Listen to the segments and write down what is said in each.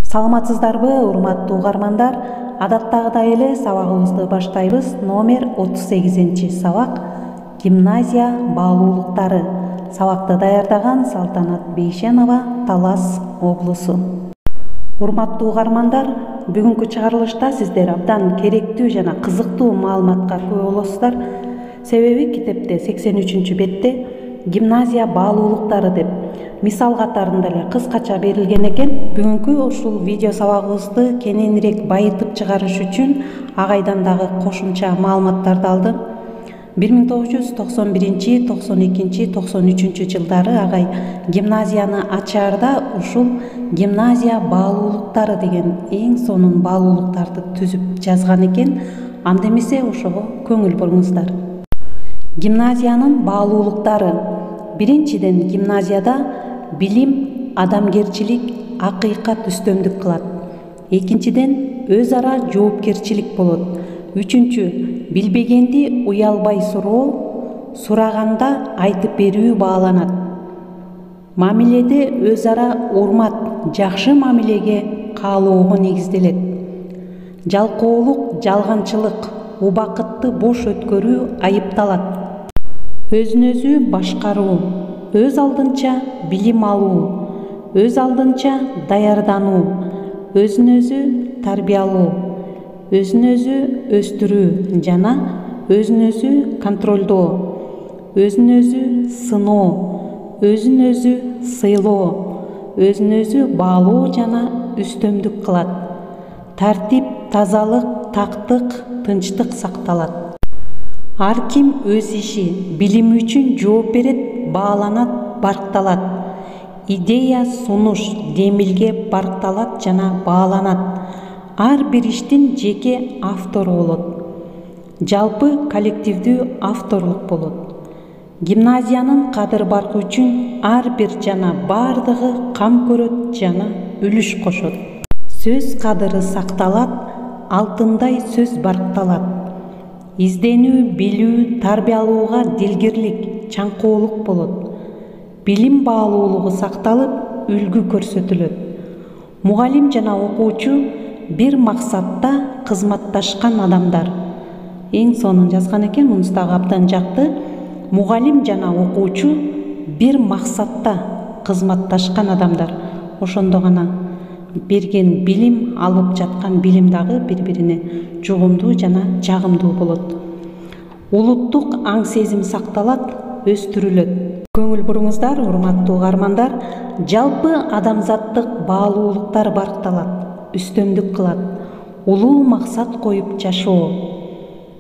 Саламатсыздарбы, урматтуу угармандар? Адаттагыдай эле сабагыбызды баштайбыз. Номер 38 сабак гимназия баалуулуктары. Сабакты даярдаган Салтанат Бейшенова, Талас облусу. Урматтуу угармандар, бүгүнкү чыгарылышта сиздер абдан керектүү жана кызыктуу маалыматка күбө болосуздар. Себеби китепте 83-бетте гимназия баалуулуктары деп мисал катарында эле кыскача берилген экен. Бүгүнкү ушул видео сабагыбызды кененирээк байытып чыгарыш үчүн агайдан дагы кошумча маалыматтарды алдым. 1991, 92, 93 жылдары агай гимназияны ачаарда ушул гимназия баалуулуктары деген эң сонун баалуулуктарды түзүп жазган экен. Анда эмесе ошого көңүл буруңуздар. Гимназиянын баалуулуктары. Биринчиден, гимназияда билим, адамгерчилик, акыйкат үстөмдүк кылат. Экинчиден, өз ара жоопкерчилик болот. Үчүнчү, билбегенди уялбай суроо, сураганда айтып берүү бааланат. Мамиледе өз ара урмат, жакшы мамилеге каалоого негизделет. Жалкоолук, жалганчылык, убакытты бош өткөрүү айыпталат. Өзүн-өзү башкаруу, өз алдынча билим алуу, өз алдынча даярдануу, өзүн-өзү тарбиялоо, өзүн-өзү өстүрүү жана өзүн-өзү контролдоо, өзүн-өзү сыноо, өзүн-өзү сыйлоо, өзүн-өзү баалоо жана үстөмдүк кылат. Тартип, тазалык, тактык, тынчтык сакталат. Ар ким өз иши, билими үчүн жооп берет, бааланат, баркталат. Идея, сунуш, демилге баркталат жана бааланат. Ар бир иштин жеке автору болот. Жалпы коллективдүү авторлук болот. Гимназиянын кадыр баркы үчүн ар бир жана бардыгы кам көрөт жана үлүш кошот. Сөз кадыры сакталат, алтындай сөз баркталат. Изденүү, билүү, тарбиялууга дилгирлик, чаңкоолук болот. Билим баалуулугу сакталып, үлгү көрсөтүлөт. Мугалим жана окуучу бир максатта кызматташкан адамдар. Эң сонун жазган экен, мунусу дагы абдан жакты. Мугалим жана окуучу бир максатта кызматташкан адамдар. Ошондо гана берген билим, алып жаткан билим дагы бири-бирине жугумдуу жана жагымдуу болот. Улуттук аң сезим сакталат, өстүрүлөт. Көңүл буруңуздар, урматтуу угармандар, жалпы адамзаттык баалуулуктар баркталат, үстөмдүк кылат. Улуу максат коюп жашоо,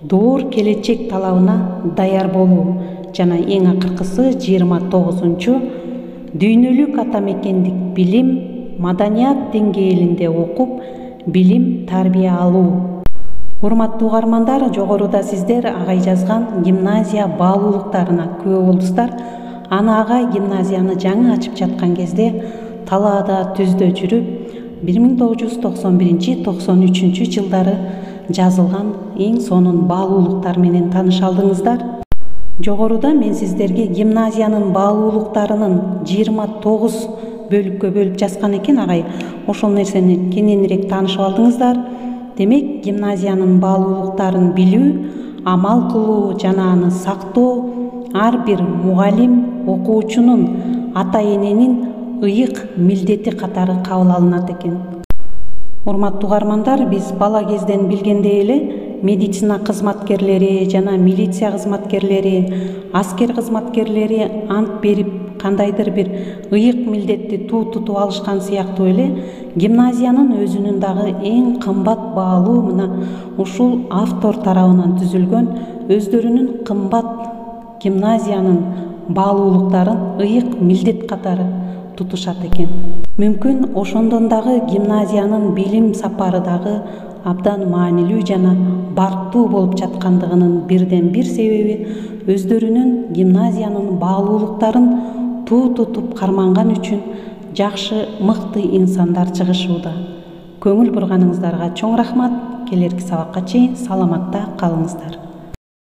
доор келечек талабына даяр болуу жана эң акыркысы 29-чу дүйнөлүк атамекендик билим, маданият деңгээлинде окуп, билим, тарбия алуу. Урматтуу угармандар, жогоруда сиздер агай жазган гимназия баалуулуктарына күбө болдуңуздар. Аны агай гимназияны жаңы ачып жаткан кезде талаада, түздө жүрүп, 1991-93 жылдары жазылган эң сонун баалуулуктар менен тааныша алдыңыздар. Жогоруда мен сиздерге гимназиянын баалуулуктарынын 29 бөлүккө бөлүп жазган экен агай. Ошол нерсени кененирээк таанышып алдыңыздар. Демек, гимназиянын баалуулуктарын билүү, амал кылуу жана аны сактоо ар бир мугалим, окуучунун, ата-эненин ыйык милдети катары кабыл алынат экен. Урматтуу угармандар, биз бала кезден билгендей эле медицина кызматкерлери жана милиция кызматкерлери, аскер кызматкерлери ант берип, кандайдыр бир ыйык милдетти тутуп алышкан сыяктуу эле гимназиянын өзүнүн дагы эң кымбат баалуу мына ушул автор тарабынан түзүлгөн өздөрүнүн кымбат гимназиянын баалуулуктарын ыйык милдет катары тутушат экен. Мүмкүн ошондон дагы гимназиянын билим сапары дагы абдан маанилүү жана барктуу болуп жаткандыгынын бирден бир себеби өздөрүнүн гимназиянын баалуулуктарын тутуп карманган үчүн жакшы, мыкты инсандар чыгышууда. Көңүл бурганыңыздарга чоң рахмат. Келерки сабакка чейин саламатта калыңыздар.